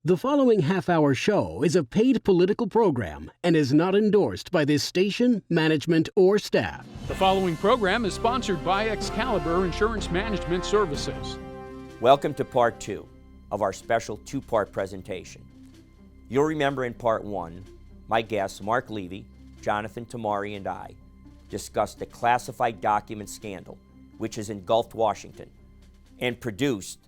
The following half-hour show is a paid political program and is not endorsed by this station, management, or staff. The following program is sponsored by Excalibur Insurance Management Services. Welcome to part 2 of our special two-part presentation. You'll remember in part 1, my guests Mark Levy, Jonathan Tamari, and I discussed the classified document scandal which has engulfed Washington and produced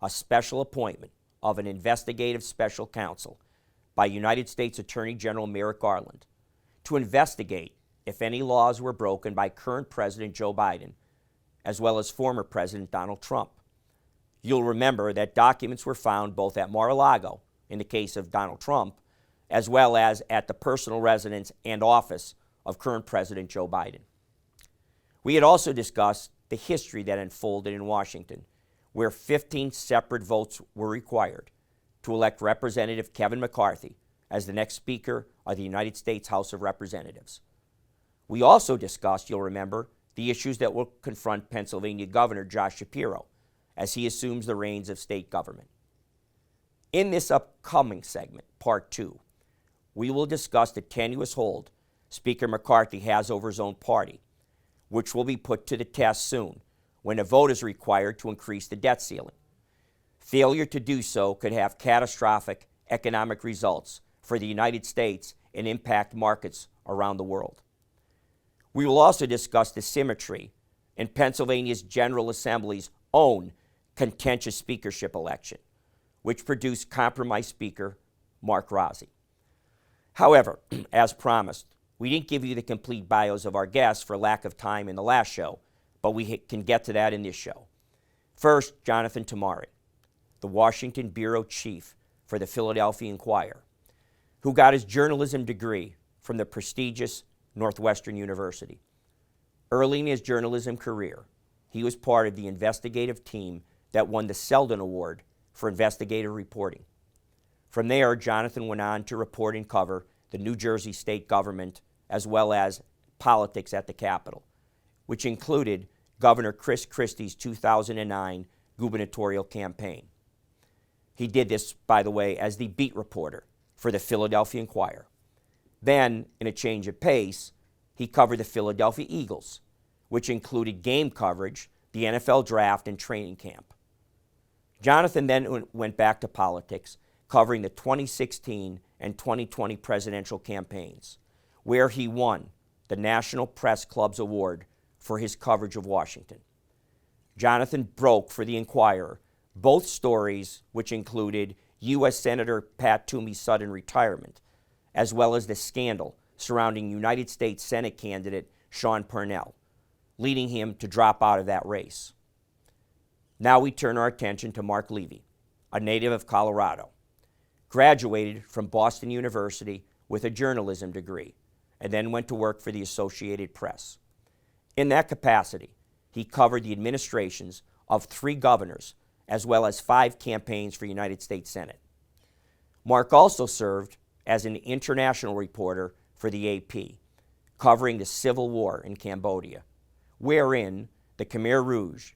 a special appointment of an investigative special counsel by United States Attorney General Merrick Garland to investigate if any laws were broken by current President Joe Biden as well as former President Donald Trump. You'll remember that documents were found both at Mar-a-Lago in the case of Donald Trump as well as at the personal residence and office of current President Joe Biden. We had also discussed the history that unfolded in Washington, where 15 separate votes were required to elect Representative Kevin McCarthy as the next Speaker of the United States House of Representatives. We also discussed, you'll remember, the issues that will confront Pennsylvania Governor Josh Shapiro as he assumes the reins of state government. In this upcoming segment, Part 2, we will discuss the tenuous hold Speaker McCarthy has over his own party, which will be put to the test soon when a vote is required to increase the debt ceiling. Failure to do so could have catastrophic economic results for the United States and impact markets around the world. We will also discuss the symmetry in Pennsylvania's General Assembly's own contentious speakership election, which produced compromise Speaker Mark Rossi. However, as promised, we didn't give you the complete bios of our guests for lack of time in the last show, but we can get to that in this show. First, Jonathan Tamari, the Washington Bureau Chief for the Philadelphia Inquirer, who got his journalism degree from the prestigious Northwestern University. Early in his journalism career, he was part of the investigative team that won the Selden Award for investigative reporting. From there, Jonathan went on to report and cover the New Jersey state government as well as politics at the Capitol, which included Governor Chris Christie's 2009 gubernatorial campaign. He did this, by the way, as the beat reporter for the Philadelphia Inquirer. Then, in a change of pace, he covered the Philadelphia Eagles, which included game coverage, the NFL draft, and training camp. Jonathan then went back to politics, covering the 2016 and 2020 presidential campaigns, where he won the National Press Club's award for his coverage of Washington. Jonathan broke for the Inquirer both stories, which included U.S. Senator Pat Toomey's sudden retirement, as well as the scandal surrounding United States Senate candidate Sean Parnell, leading him to drop out of that race. Now we turn our attention to Mark Levy, a native of Colorado, graduated from Boston University with a journalism degree, and then went to work for the Associated Press. In that capacity, he covered the administrations of 3 governors as well as 5 campaigns for United States Senate. Mark also served as an international reporter for the AP, covering the Civil War in Cambodia, wherein the Khmer Rouge,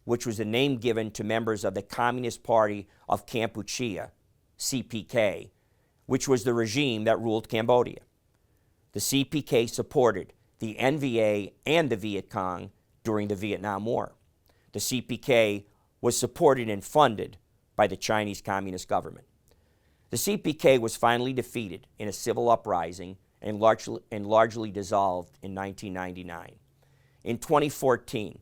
which was the name given to members of the Communist Party of Kampuchea, CPK, which was the regime that ruled Cambodia. The CPK supported the NVA and the Viet Cong during the Vietnam War. The CPK was supported and funded by the Chinese Communist government. The CPK was finally defeated in a civil uprising and largely dissolved in 1999. In 2014,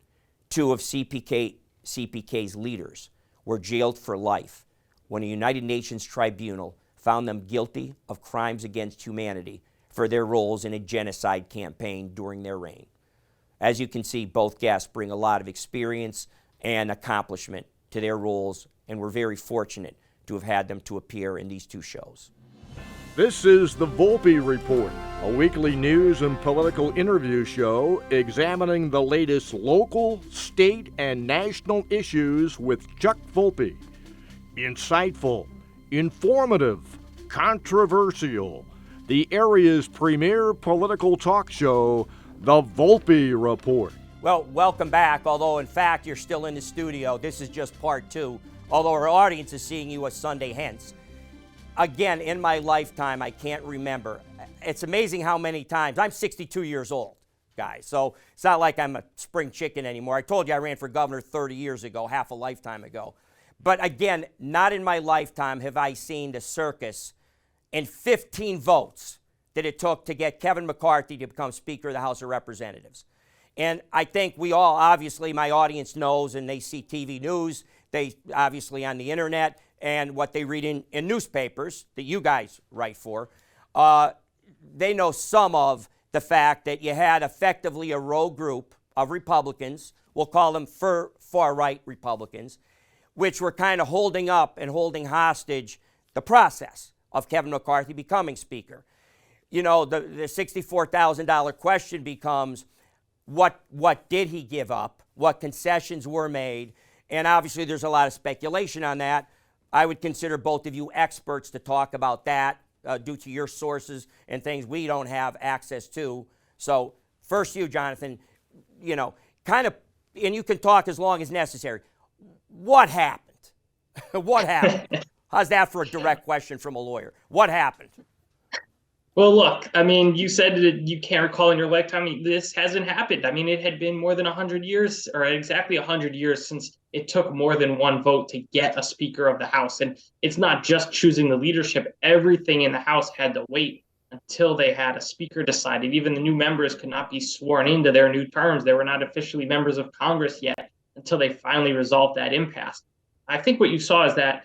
2 of CPK's leaders were jailed for life when a United Nations tribunal found them guilty of crimes against humanity for their roles in a genocide campaign during their reign. As you can see, both guests bring a lot of experience and accomplishment to their roles, and we're very fortunate to have had them to appear in these 2 shows. This is the Volpe Report, a weekly news and political interview show examining the latest local, state, and national issues with Chuck Volpe. Insightful, informative, controversial, the area's premier political talk show, the Volpe Report. Well, welcome back, although in fact you're still in the studio. This is just part 2, although our audience is seeing you a Sunday hence. again, in my lifetime, I can't remember. It's amazing how many times. I'm 62 years old, guys, so it's not like I'm a spring chicken anymore. I told you I ran for governor 30 years ago, half a lifetime ago. But again, not in my lifetime have I seen the circus in 15 votes that it took to get Kevin McCarthy to become Speaker of the House of Representatives. And I think we all, obviously, my audience knows, and they see TV news, they obviously on the internet, and what they read in newspapers that you guys write for. They know some of the fact that you had effectively a rogue group of Republicans, we'll call them far-right Republicans, which were kind of holding up and holding hostage the process of Kevin McCarthy becoming Speaker. You know, the $64,000 question becomes, what did he give up? What concessions were made? And obviously there's a lot of speculation on that. I would consider both of you experts to talk about that due to your sources and things we don't have access to. So first you, Jonathan, you know, kind of, and you can talk as long as necessary. What happened? What happened? How's that for a direct question from a lawyer? What happened? Well, look, I mean, you said that you can't recall in your lifetime. This hasn't happened. I mean, it had been more than 100 years, or exactly 100 years, since it took more than one vote to get a Speaker of the House. And it's not just choosing the leadership. Everything in the House had to wait until they had a Speaker decided. Even the new members could not be sworn into their new terms. They were not officially members of Congress yet until they finally resolved that impasse. I think what you saw is that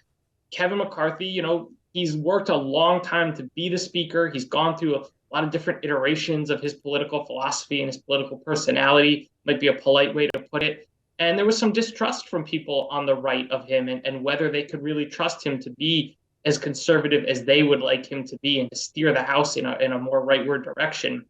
Kevin McCarthy, you know, he's worked a long time to be the Speaker. He's gone through a lot of different iterations of his political philosophy and his political personality, might be a polite way to put it. And there was some distrust from people on the right of him and whether they could really trust him to be as conservative as they would like him to be and to steer the House in a more rightward direction.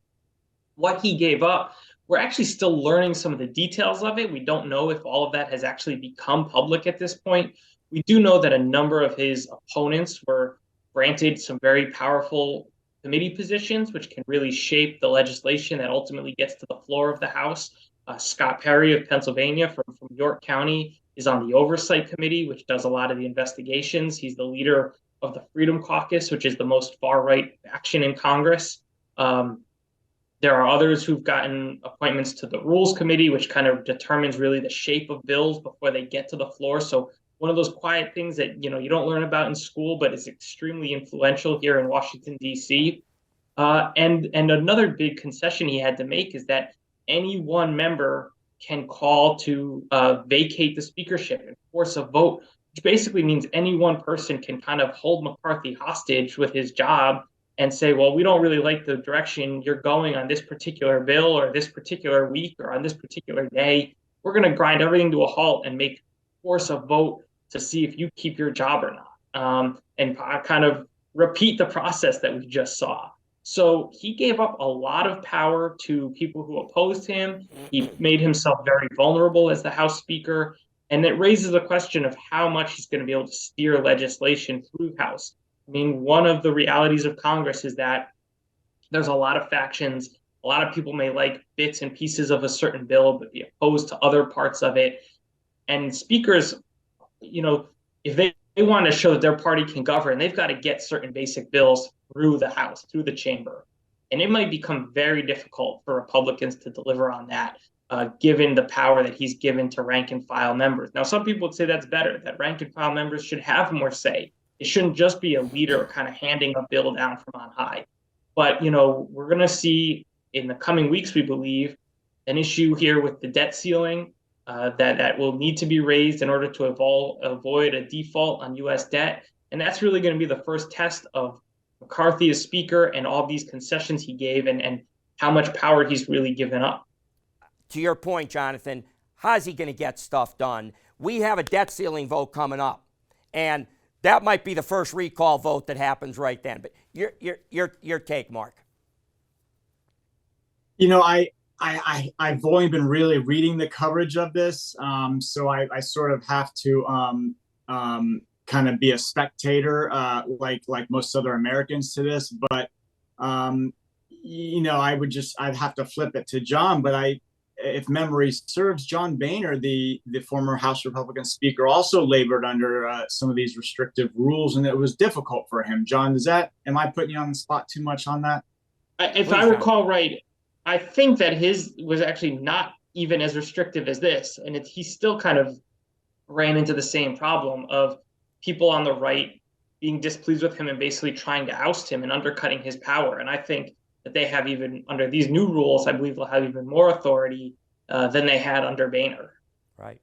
What he gave up, we're actually still learning some of the details of it. We don't know if all of that has actually become public at this point. We do know that a number of his opponents were granted some very powerful committee positions, which can really shape the legislation that ultimately gets to the floor of the House. Scott Perry of Pennsylvania from York County is on the Oversight Committee, which does a lot of the investigations. He's the leader of the Freedom Caucus, which is the most far-right faction in Congress. There are others who've gotten appointments to the Rules Committee, which kind of determines really the shape of bills before they get to the floor. So one of those quiet things that, you know, you don't learn about in school, but is extremely influential here in Washington, D.C. And another big concession he had to make is that any one member can call to vacate the speakership and force a vote, which basically means any one person can kind of hold McCarthy hostage with his job and say, well, we don't really like the direction you're going on this particular bill or this particular week or on this particular day. We're going to grind everything to a halt and force a vote to see if you keep your job or not, and kind of repeat the process that we just saw. So he gave up a lot of power to people who opposed him. He made himself very vulnerable as the House Speaker. And it raises the question of how much he's going to be able to steer legislation through the House. I mean, one of the realities of Congress is that there's a lot of factions. A lot of people may like bits and pieces of a certain bill, but be opposed to other parts of it. And speakers, you know, if they want to show that their party can govern, they've got to get certain basic bills through the House, through the chamber. And it might become very difficult for Republicans to deliver on that, given the power that he's given to rank and file members. Now, some people would say that's better, that rank and file members should have more say. It shouldn't just be a leader kind of handing a bill down from on high. But, you know, we're going to see in the coming weeks, we believe, an issue here with the debt ceiling that will need to be raised in order to avoid a default on U.S. debt. And that's really going to be the first test of McCarthy as Speaker and all these concessions he gave and how much power he's really given up. To your point, Jonathan, how's he going to get stuff done? We have a debt ceiling vote coming up, and that might be the first recall vote that happens right then. But your take, Mark. You know, I've only been really reading the coverage of this, so I sort of have to kind of be a spectator, like most other Americans to this. But you know, I'd have to flip it to John. But if memory serves, John Boehner, the former House Republican Speaker, also labored under some of these restrictive rules, and it was difficult for him. John, am I putting you on the spot too much on that? If I recall right, I think that his was actually not even as restrictive as this, and he still kind of ran into the same problem of people on the right being displeased with him and basically trying to oust him and undercutting his power. And I think that they have, even under these new rules, I believe they'll have even more authority than they had under Boehner. Right.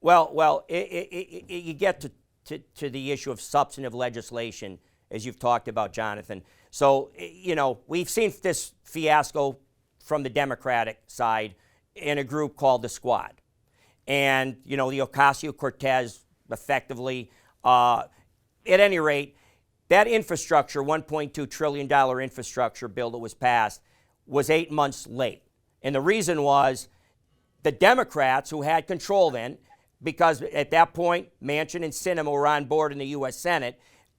Well, you get to the issue of substantive legislation, as you've talked about, Jonathan. So, we've seen this fiasco from the Democratic side in a group called the Squad. And, the Ocasio-Cortez effectively, at any rate, that infrastructure, $1.2 trillion infrastructure bill that was passed, was 8 months late. And the reason was the Democrats, who had control then, because at that point, Manchin and Sinema were on board in the U.S. Senate,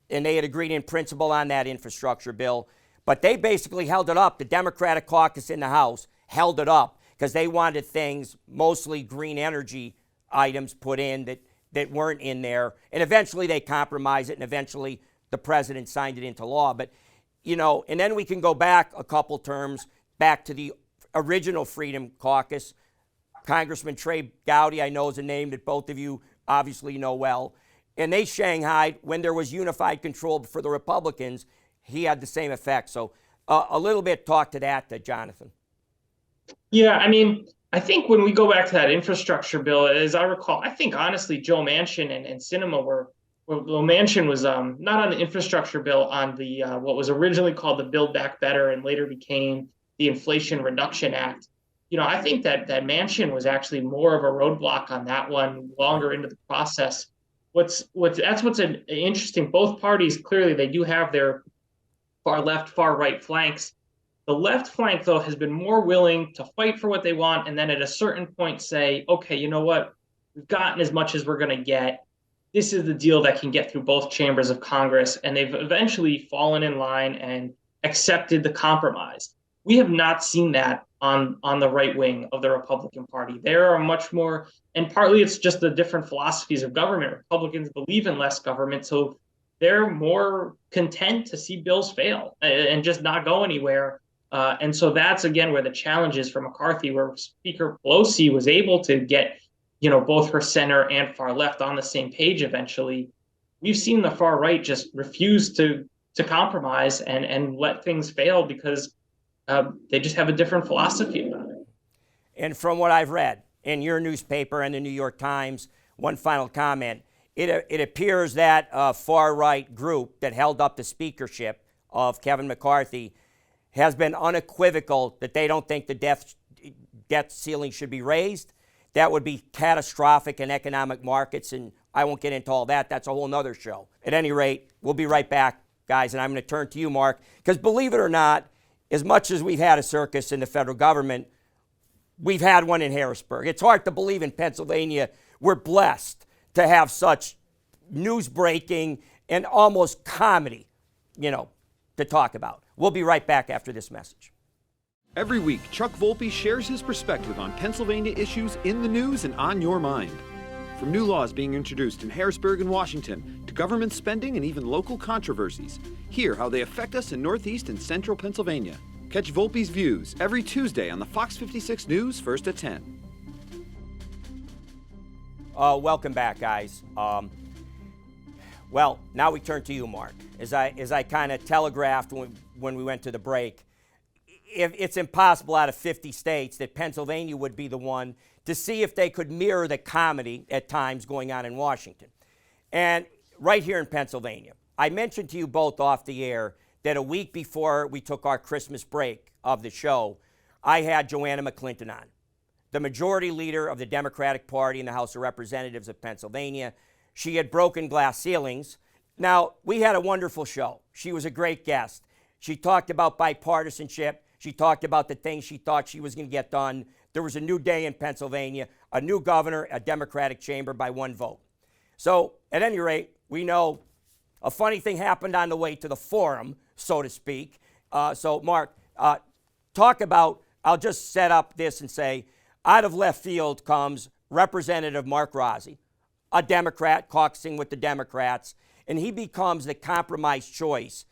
and they had agreed in principle on that infrastructure bill. But they basically held it up. The Democratic caucus in the House held it up because they wanted things, mostly green energy items, put in that weren't in there. And eventually they compromised it, and eventually the president signed it into law. But, and then we can go back a couple terms, back to the original Freedom Caucus. Congressman Trey Gowdy, I know, is a name that both of you obviously know well. And they shanghaied when there was unified control for the Republicans. He had the same effect. So a little bit talk to that, Jonathan. Yeah, I think when we go back to that infrastructure bill, as I recall, I think honestly Joe Manchin and Sinema Manchin was not on the infrastructure bill, on the what was originally called the Build Back Better and later became the Inflation Reduction Act. I think that Manchin was actually more of a roadblock on that one longer into the process. What's interesting. Both parties, clearly they do have their far left, far right flanks. The left flank, though, has been more willing to fight for what they want, and then at a certain point say, okay, you know what? We've gotten as much as we're going to get. This is the deal that can get through both chambers of Congress, and they've eventually fallen in line and accepted the compromise. We have not seen that on the right wing of the Republican Party. There are much more, and partly it's just the different philosophies of government. Republicans believe in less government, so they're more content to see bills fail and just not go anywhere. And so that's, again, where the challenge is for McCarthy, where Speaker Pelosi was able to get, both her center and far left on the same page eventually. We've seen the far right just refuse to compromise and let things fail because they just have a different philosophy about it. And from what I've read in your newspaper and the New York Times, one final comment, it appears that far-right group that held up the speakership of Kevin McCarthy has been unequivocal that they don't think the debt ceiling should be raised. That would be catastrophic in economic markets, and I won't get into all that. That's a whole nother show. At any rate, we'll be right back, guys, and I'm going to turn to you, Mark, because believe it or not, as much as we've had a circus in the federal government, we've had one in Harrisburg. It's hard to believe in Pennsylvania we're blessed to have such news-breaking and almost comedy, to talk about. We'll be right back after this message. Every week, Chuck Volpe shares his perspective on Pennsylvania issues in the news and on your mind. From new laws being introduced in Harrisburg and Washington to government spending and even local controversies, hear how they affect us in Northeast and Central Pennsylvania. Catch Volpe's views every Tuesday on the Fox 56 News, first at 10. Welcome back, guys. Well, now we turn to you, Mark. As I kind of telegraphed when we went to the break, it's impossible out of 50 states that Pennsylvania would be the one to see if they could mirror the comedy at times going on in Washington. And right here in Pennsylvania, I mentioned to you both off the air that a week before we took our Christmas break of the show, I had Joanna McClinton on, the majority leader of the Democratic Party in the House of Representatives of Pennsylvania. She had broken glass ceilings. Now, we had a wonderful show. She was a great guest. She talked about bipartisanship. She talked about the things she thought she was going to get done. There was a new day in Pennsylvania, a new governor, a Democratic chamber by one vote. So, at any rate, we know a funny thing happened on the way to the forum, so to speak. So, Mark, talk about, I'll just set up this and say, out of left field comes Representative Mark Rossi, a Democrat caucusing with the Democrats, and he becomes the compromise choice,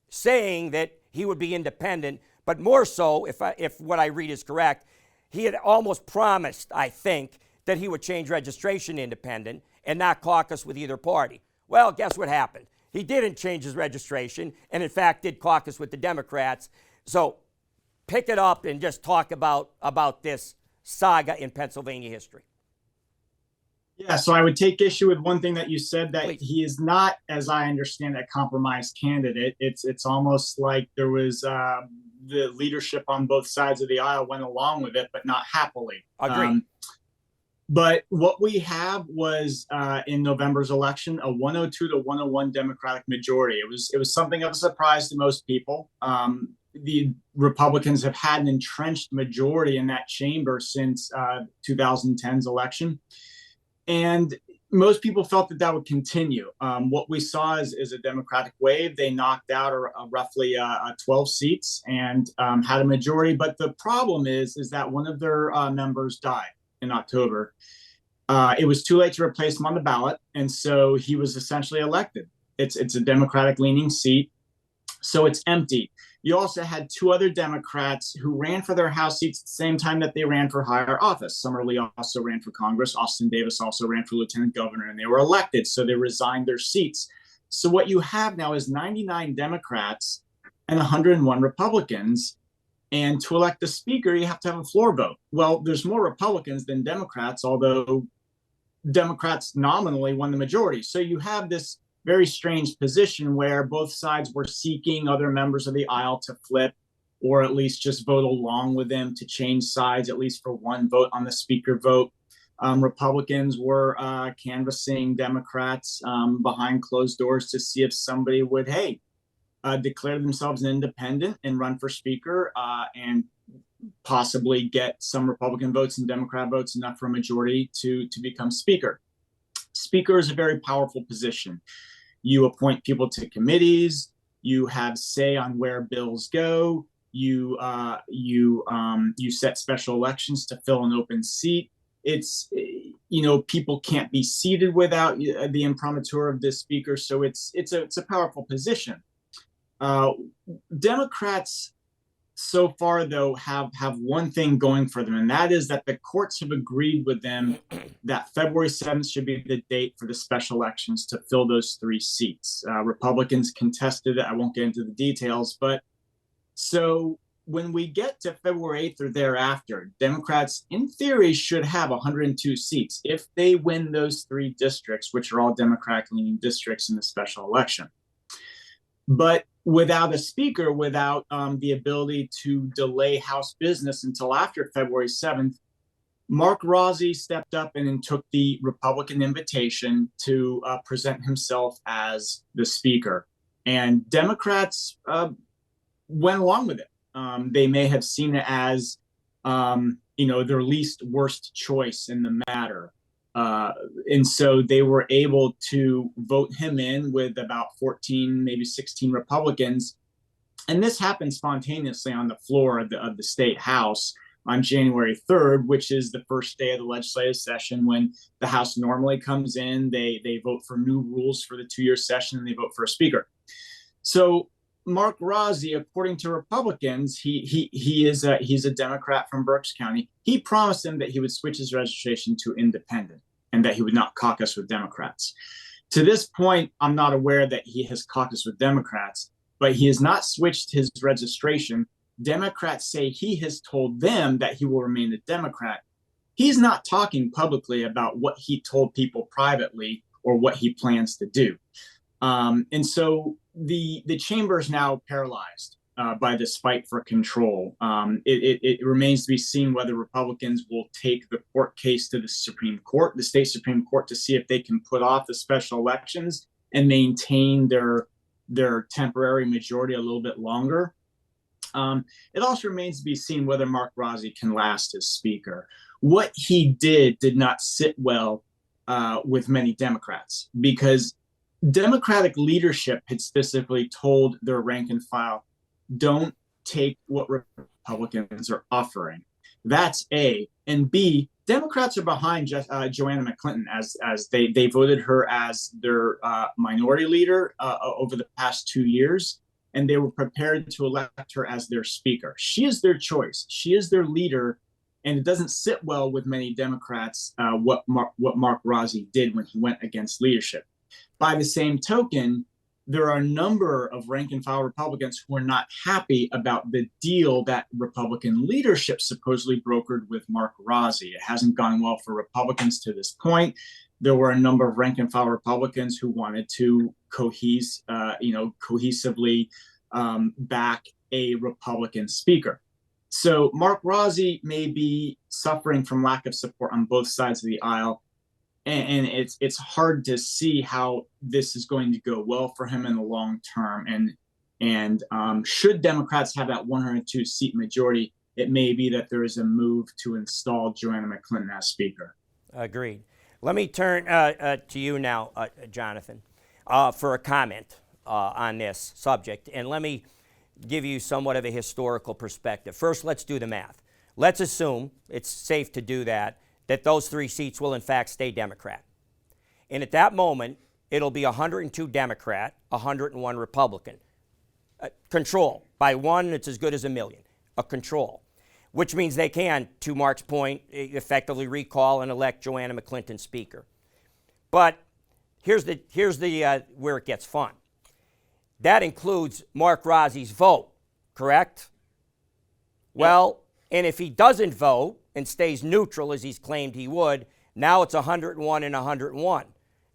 saying that he would be independent, but more so, if what I read is correct, he had almost promised, I think, that he would change registration independent and not caucus with either party. Well, guess what happened? He didn't change his registration and, in fact, did caucus with the Democrats. So pick it up and just talk about this saga in Pennsylvania history. Yeah, so I would take issue with one thing that you said, that Please. he is not, as I understand, a compromised candidate. It's almost like there was the leadership on both sides of the aisle went along with it, but not happily. Agreed. But what we have was in November's election, a 102 to 101 Democratic majority. It was something of a surprise to most people. The Republicans have had an entrenched majority in that chamber since 2010's election. And most people felt that would continue. What we saw is a Democratic wave. They knocked out roughly 12 seats and had a majority. But the problem is that one of their members died in October. It was too late to replace him on the ballot, and so he was essentially elected. It's a Democratic-leaning seat, so it's empty. You also had two other Democrats who ran for their House seats at the same time that they ran for higher office. Summerlee also ran for Congress. Austin Davis also ran for lieutenant governor, and they were elected, so they resigned their seats. So what you have now is 99 Democrats and 101 Republicans. And to elect the speaker, you have to have a floor vote. Well, there's more Republicans than Democrats, although Democrats nominally won the majority. So you have this very strange position where both sides were seeking other members of the aisle to flip, or at least just vote along with them to change sides, at least for one vote on the speaker vote. Republicans were canvassing Democrats behind closed doors to see if somebody would, declare themselves an independent and run for speaker and possibly get some Republican votes and Democrat votes, enough for a majority to become speaker. Speaker is a very powerful position. You appoint people to committees. You have say on where bills go. You set special elections to fill an open seat. It's, people can't be seated without the imprimatur of the speaker. So it's a powerful position. Democrats so far, though, have one thing going for them, and that is that the courts have agreed with them that February 7th should be the date for the special elections to fill those 3 seats. Republicans contested it. I won't get into the details, but so when we get to February 8th or thereafter, Democrats, in theory, should have 102 seats if they win those 3 districts, which are all Democratic-leaning districts in the special election. But without a speaker, without the ability to delay House business until after February 7th, Mark Rossi stepped up and took the Republican invitation to present himself as the speaker. And Democrats went along with it. They may have seen it as, their least worst choice in the matter. And so they were able to vote him in with about 14, maybe 16 Republicans. And this happened spontaneously on the floor of the state House on January 3rd, which is the first day of the legislative session when the House normally comes in. They vote for new rules for the 2-year session, and they vote for a speaker. So Mark Rossi, according to Republicans, he's a Democrat from Berks County. He promised them that he would switch his registration to independent and that he would not caucus with Democrats. To this point, I'm not aware that he has caucused with Democrats, but he has not switched his registration. Democrats say he has told them that he will remain a Democrat. He's not talking publicly about what he told people privately or what he plans to do. And so the chamber is now paralyzed by this fight for control. It remains to be seen whether Republicans will take the court case to the Supreme Court, the state Supreme Court, to see if they can put off the special elections and maintain their temporary majority a little bit longer. It also remains to be seen whether Mark Rossi can last as speaker. What he did not sit well with many Democrats, because Democratic leadership had specifically told their rank and file, don't take what Republicans are offering. That's A. And B, Democrats are behind Joanna McClinton as they voted her as their minority leader over the past 2 years, and they were prepared to elect her as their speaker. She is their choice. She is their leader, and it doesn't sit well with many Democrats what Mark Rossi did when he went against leadership. By the same token, there are a number of rank and file Republicans who are not happy about the deal that Republican leadership supposedly brokered with Mark Rossi. It hasn't gone well for Republicans to this point. There were a number of rank and file Republicans who wanted to cohesively back a Republican speaker. So Mark Rossi may be suffering from lack of support on both sides of the aisle. And it's hard to see how this is going to go well for him in the long term. And should Democrats have that 102 seat majority, it may be that there is a move to install Joanna McClinton as Speaker. Agreed. Let me turn to you now, Jonathan, for a comment on this subject. And let me give you somewhat of a historical perspective. First, let's do the math. Let's assume, it's safe to do that those 3 seats will in fact stay Democrat. And at that moment, it'll be 102 Democrat, 101 Republican. Control. By one, it's as good as a million. A control. Which means they can, to Mark's point, effectively recall and elect Joanna McClinton Speaker. But here's the where it gets fun. That includes Mark Rossi's vote, correct? Well, and if he doesn't vote and stays neutral as he's claimed he would, now it's 101 and 101.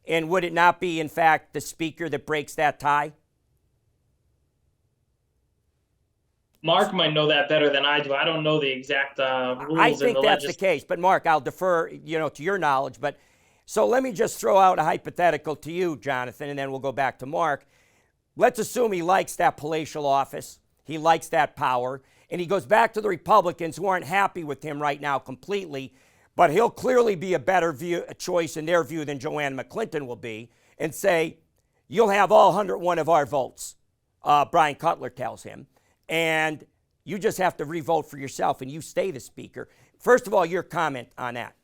And would it not be, in fact, the Speaker that breaks that tie? Mark might know that better than I do. I don't know the exact rules. I think that's the case. But Mark, I'll defer, to your knowledge. But so let me just throw out a hypothetical to you, Jonathan, and then we'll go back to Mark. Let's assume he likes that palatial office. He likes that power. And he goes back to the Republicans who aren't happy with him right now completely. But he'll clearly be a better choice in their view than Joanna McClinton will be, and say, you'll have all 101 of our votes, Brian Cutler tells him. And you just have to re-vote for yourself and you stay the Speaker. First of all, your comment on that.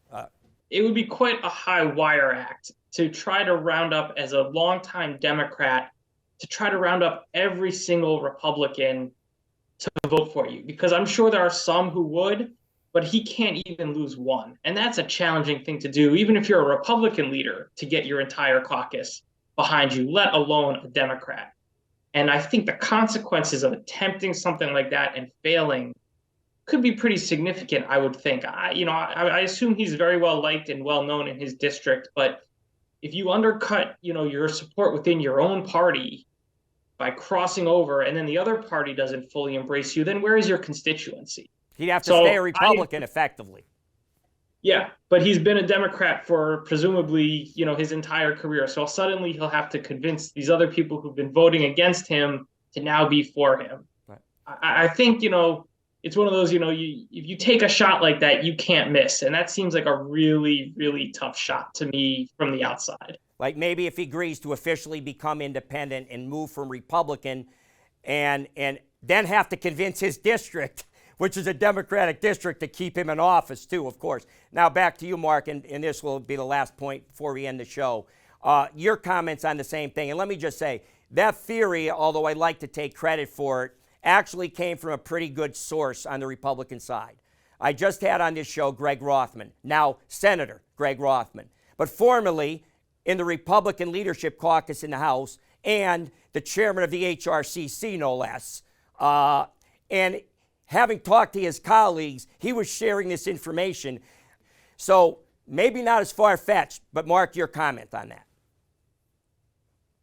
It would be quite a high wire act to try to round up, as a longtime Democrat, to try to round up every single Republican to vote for you. Because I'm sure there are some who would, but he can't even lose one. And that's a challenging thing to do, even if you're a Republican leader, to get your entire caucus behind you, let alone a Democrat. And I think the consequences of attempting something like that and failing could be pretty significant, I would think. I assume he's very well liked and well known in his district, but if you undercut, your support within your own party by crossing over, and then the other party doesn't fully embrace you, then where is your constituency? He'd have to stay a Republican effectively. Yeah, but he's been a Democrat for presumably, his entire career. So suddenly he'll have to convince these other people who've been voting against him to now be for him. Right. I think, it's one of those, if you take a shot like that, you can't miss. And that seems like a really, really tough shot to me from the outside. Like maybe if he agrees to officially become independent and move from Republican and then have to convince his district, which is a Democratic district, to keep him in office too, of course. Now back to you, Mark, and this will be the last point before we end the show. Your comments on the same thing. And let me just say, that theory, although I like to take credit for it, actually came from a pretty good source on the Republican side. I just had on this show Greg Rothman, now Senator Greg Rothman, but formerly in the Republican Leadership Caucus in the House and the chairman of the HRCC, no less. And having talked to his colleagues, he was sharing this information. So maybe not as far-fetched, but Mark, your comment on that.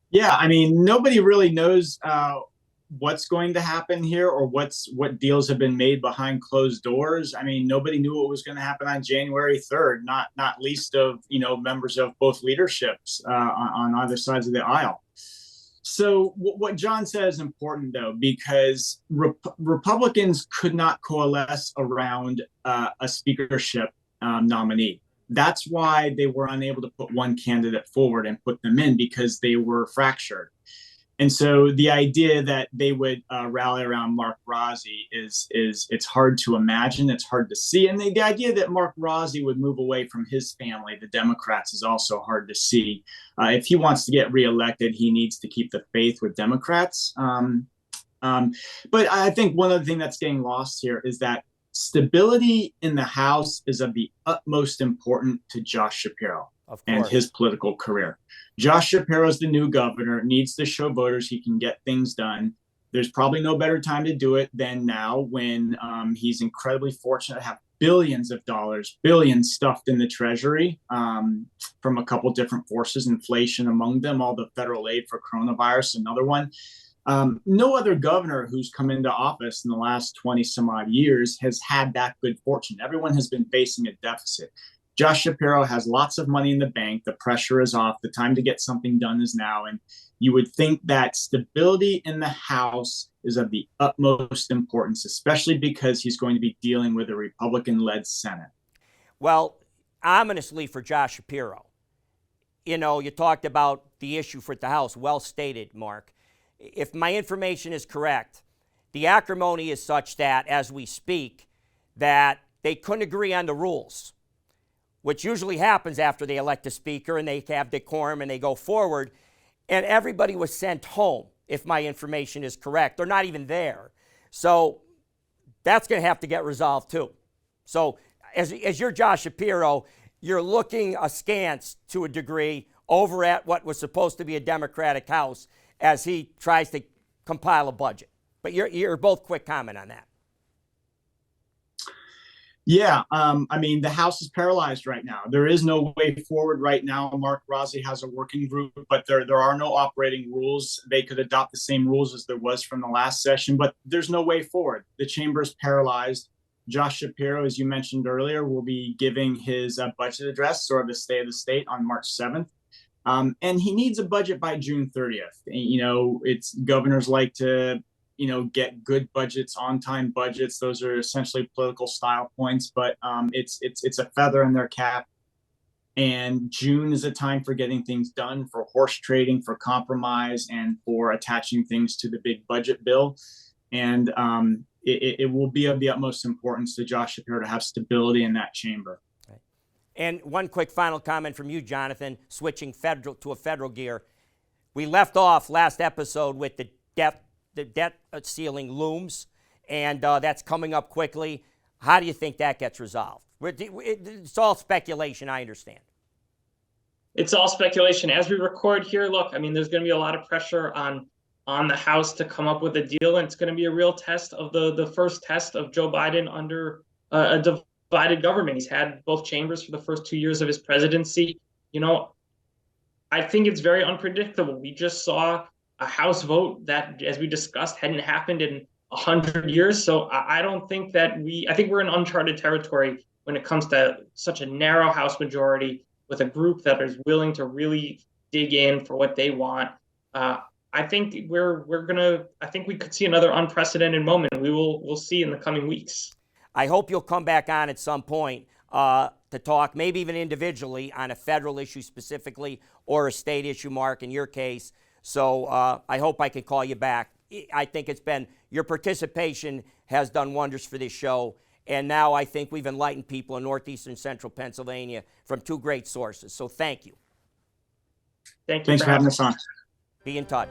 Yeah, nobody really knows what's going to happen here or what deals have been made behind closed doors. Nobody knew what was going to happen on January 3rd, not least of, members of both leaderships on either sides of the aisle. So what John said is important, though, because Republicans could not coalesce around a speakership nominee. That's why they were unable to put one candidate forward and put them in, because they were fractured. And so the idea that they would rally around Mark Rossi is it's hard to imagine. It's hard to see. And the idea that Mark Rossi would move away from his family, the Democrats, is also hard to see. If he wants to get reelected, he needs to keep the faith with Democrats. But I think one other thing that's getting lost here is that stability in the House is of the utmost importance to Josh Shapiro and his political career. Josh Shapiro is the new governor, needs to show voters he can get things done. There's probably no better time to do it than now when he's incredibly fortunate to have billions of dollars, billions stuffed in the Treasury from a couple different forces, inflation among them, all the federal aid for coronavirus, another one. No other governor who's come into office in the last 20 some odd years has had that good fortune. Everyone has been facing a deficit. Josh Shapiro has lots of money in the bank. The pressure is off. The time to get something done is now. And you would think that stability in the House is of the utmost importance, especially because he's going to be dealing with a Republican-led Senate. Well, ominously for Josh Shapiro, you know, you talked about the issue for the House. Well stated, Mark. If my information is correct, the acrimony is such that, as we speak, that they couldn't agree on the rules, which usually happens after they elect a speaker and they have decorum and they go forward, and everybody was sent home, if my information is correct. They're not even there. So that's going to have to get resolved too. So as you're Josh Shapiro, you're looking askance to a degree over at what was supposed to be a Democratic House as he tries to compile a budget. But you're both quick comment on that. Yeah, I mean, the House is paralyzed right now. There is no way forward right now. Mark Rossi has a working group, but there are no operating rules. They could adopt the same rules as there was from the last session, but there's no way forward. The chamber is paralyzed. Josh Shapiro, as you mentioned earlier, will be giving his budget address, or the State of the State, on March 7th. And he needs a budget by June 30th. You know, it's governors like to get good budgets, on-time budgets. Those are essentially political style points, but it's a feather in their cap. And June is a time for getting things done, for horse trading, for compromise, and for attaching things to the big budget bill. And it will be of the utmost importance to Josh Shapiro to have stability in that chamber. And one quick final comment from you, Jonathan, switching federal to a federal gear. We left off last episode with the debt ceiling looms, and that's coming up quickly. How do you think that gets resolved? It's all speculation, I understand. It's all speculation. As we record here, look, I mean, there's going to be a lot of pressure on the House to come up with a deal, and it's going to be a real test of the first test of Joe Biden under a divided government. He's had both chambers for the first 2 years of his presidency. You know, I think it's very unpredictable. We just saw a House vote that, as we discussed, hadn't happened in 100 years. So I don't think that I think we're in uncharted territory when it comes to such a narrow House majority with a group that is willing to really dig in for what they want. I think I think we could see another unprecedented moment. We'll see in the coming weeks. I hope you'll come back on at some point to talk, maybe even individually, on a federal issue specifically or a state issue, Mark, in your case. So I hope I can call you back. I think your participation has done wonders for this show. And now I think we've enlightened people in northeastern central Pennsylvania from two great sources. So thank you. Thank you. Thanks for having us on. Be in touch.